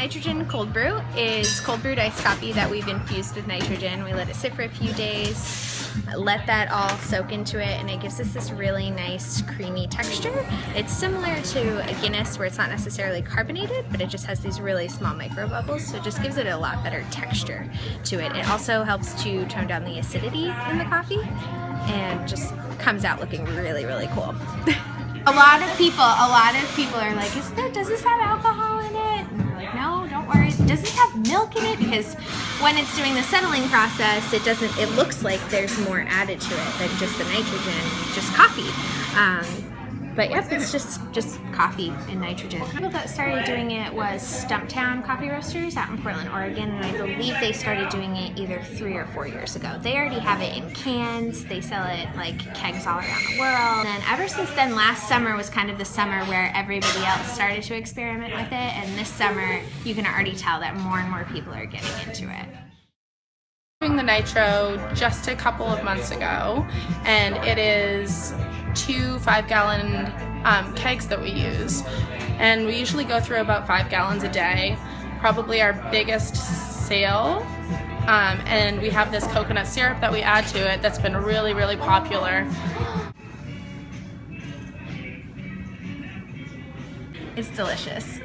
nitrogen cold brew is cold brewed iced coffee that we've infused with nitrogen. We let it sit for a few days, let that all soak into it, and it gives us this really nice creamy texture. It's similar to a Guinness where it's not necessarily carbonated, but it just has these really small micro bubbles, so it just gives it a lot better texture to it. It also helps to tone down the acidity in the coffee and just comes out looking really, really cool. A lot of people are like, does this have alcohol in it? And we're like, no, don't worry. Does this have milk in it? Because when it's doing the settling process, it looks like there's more added to it than just the nitrogen, just coffee. But yep, it's just coffee and nitrogen. The people that started doing it was Stumptown Coffee Roasters out in Portland, Oregon, and I believe they started doing it either 3 or 4 years ago. They already have it in cans. They sell it like kegs all around the world. And ever since then, last summer was kind of the summer where everybody else started to experiment with it, and this summer you can already tell that more and more people are getting into it. Doing the Nitro just a couple of months ago, and it is 2 5-gallon kegs that we use, and we usually go through about 5 gallons a day, probably our biggest sale. And we have this coconut syrup that we add to it that's been really, really popular. It's delicious.